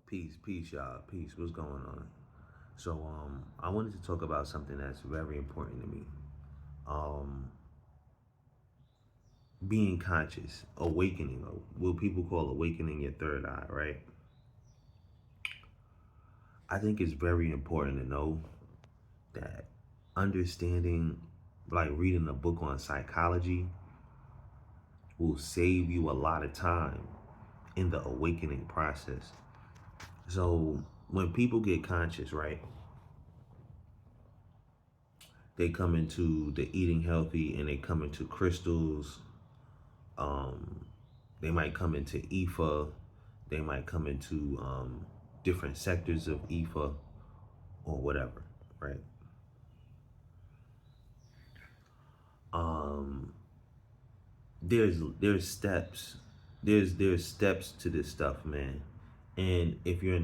Peace, y'all. Peace. What's going on? So, I wanted to talk about something that's very important to me. Um, Being conscious, awakening, or what people call awakening your third eye, right? I think it's very important to know that understanding, like reading a book on psychology, will save you a lot of time in the awakening process. So, when people get conscious, right, they come into the eating healthy and they come into crystals. Um, they might come into IFA. They might come into different sectors of IFA or whatever, right? Um, there's steps. There's steps to this stuff, man. And if you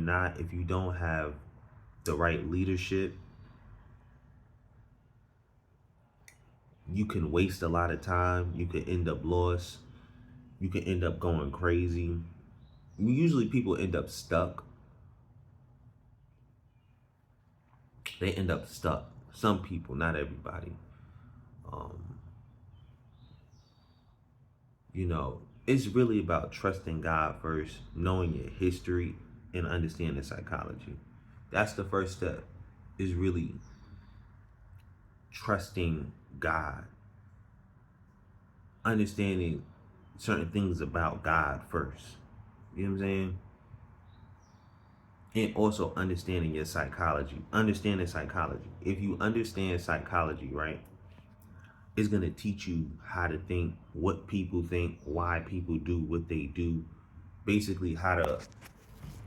don't have the right leadership, you can waste a lot of time. You can end up lost. You can end up going crazy. Usually people end up stuck. They end up stuck. Some people, not everybody. Um, it's really about trusting God first, knowing your history, and understanding psychology. That's the first step, is really trusting God, understanding certain things about God first. You know what I'm saying? And also understanding your psychology. Understanding psychology. If you understand psychology, right, it's going to teach you how to think, what people think, why people do what they do, basically how to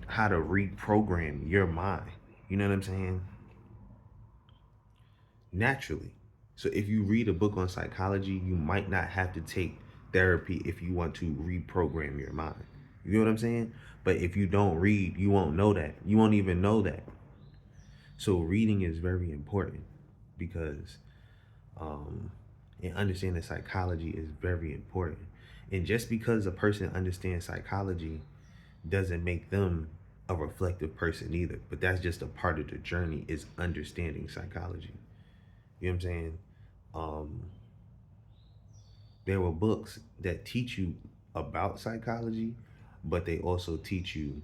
reprogram your mind. You know what I'm saying? Naturally. So if you read a book on psychology, you might not have to take therapy if you want to reprogram your mind. You know what I'm saying? But if you don't read, you won't know that. You won't even know that. So reading is very important because um, and understanding psychology is very important. And just because a person understands psychology doesn't make them a reflective person either. But that's just a part of the journey, is understanding psychology. You know what I'm saying? Um, there were books that teach you about psychology, but they also teach you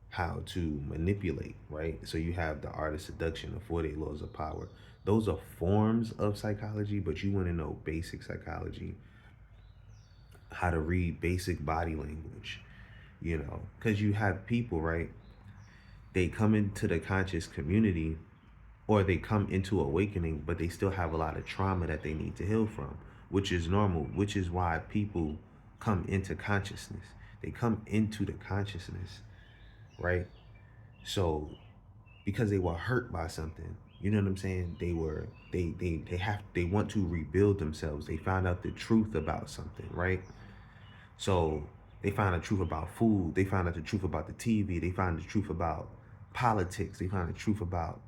how to manipulate, right? So you have The Art of Seduction, the 48 Laws of Power. Those are forms of psychology, but you want to know basic psychology, how to read basic body language, because you have people, right? They come into the conscious community or they come into awakening, but they still have a lot of trauma that they need to heal from, which is normal, which is why people come into consciousness. They come into the consciousness, right? So because they were hurt by something, you know what I'm saying? They want to rebuild themselves. They found out the truth about something, right? So they find the truth about food. They find out the truth about the TV. They find the truth about politics. They find the truth about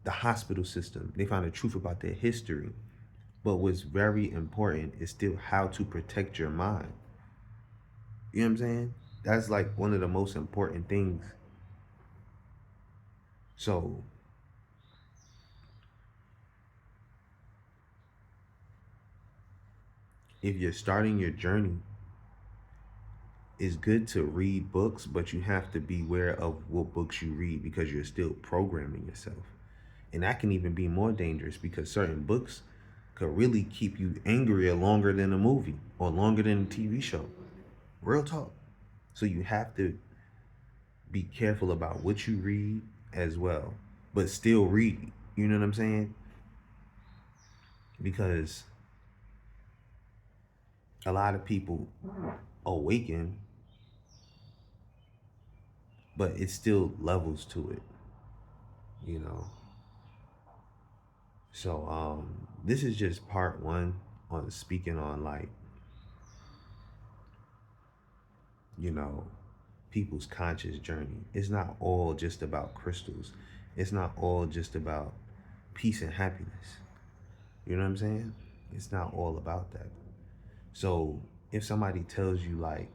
the hospital system. They find the truth about their history. But what's very important is still how to protect your mind. You know what I'm saying? That's like one of the most important things. So if you're starting your journey, it's good to read books, but you have to be aware of what books you read because you're still programming yourself. And that can even be more dangerous because certain books could really keep you angrier longer than a movie or longer than a TV show. Real talk. So you have to be careful about what you read as well, but still read. You know what I'm saying? Because a lot of people awaken, but it's still levels to it, you know. So this is just part one on speaking on, like, you know, people's conscious journey. It's not all just about crystals. It's not all just about peace and happiness. You know what I'm saying? It's not all about that. So if somebody tells you, like,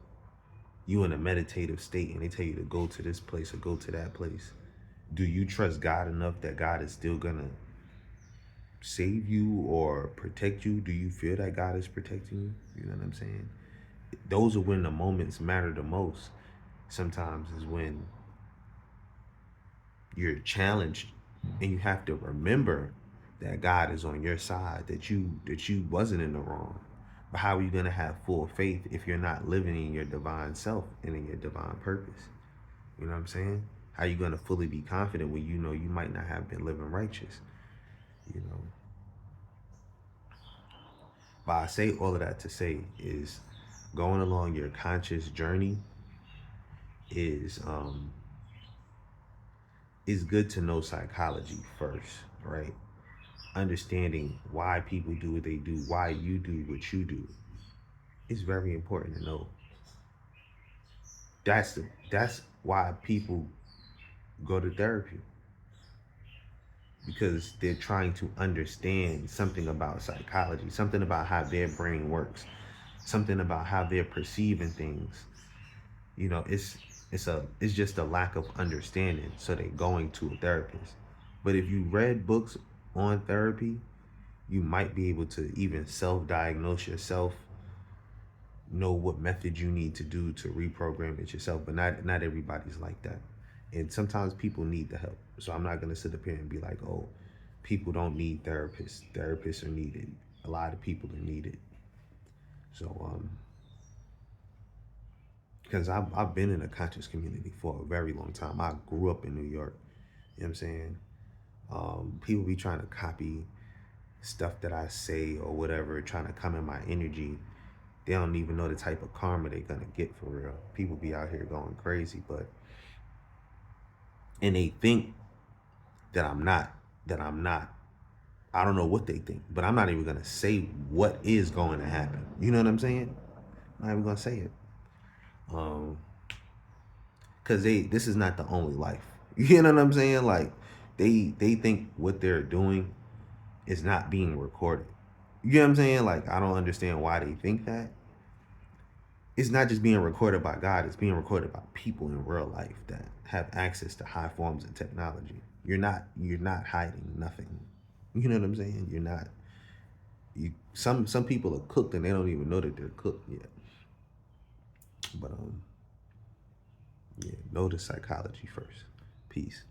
You in a meditative state and they tell you to go to this place or go to that place. Do you trust God enough that God is still gonna save you or protect you? Do you feel that God is protecting you? You know what I'm saying? Those are when the moments matter the most. Sometimes is when you're challenged and you have to remember that God is on your side, that you wasn't in the wrong. But how are you gonna have full faith if you're not living in your divine self and in your divine purpose? You know what I'm saying? How are you gonna fully be confident when you know you might not have been living righteous? You know. But I say all of that to say is going along your conscious journey is good to know psychology first, right? Understanding why people do what they do, why you do what you do, is very important to know. That's why people go to therapy, because they're trying to understand something about psychology, something about how their brain works, something about how they're perceiving things. You know, it's just a lack of understanding, so they're going to a therapist. But if you read books on therapy, you might be able to even self-diagnose yourself, know what method you need to do to reprogram it yourself. But not everybody's like that, and sometimes people need the help. So I'm not gonna sit up here and be like, oh, people don't need therapists. Therapists are needed. A lot of people are needed. So because I've been in a conscious community for a very long time. I grew up in New York. You know what I'm saying? People be trying to copy stuff that I say or whatever, trying to come in my energy. They don't even know the type of karma they're gonna get for real. People be out here going crazy, and they think that I'm not. I don't know what they think, but I'm not even gonna say what is going to happen. You know what I'm saying? I'm not even gonna say it. Um, cause this is not the only life. You know what I'm saying? Like they think what they're doing is not being recorded. You know what I'm saying? Like I don't understand why they think that. It's not just being recorded by God, it's being recorded by people in real life that have access to high forms of technology. You're not hiding nothing. You know what I'm saying? You're not you some people are cooked and they don't even know that they're cooked yet. But yeah, know the psychology first. Peace.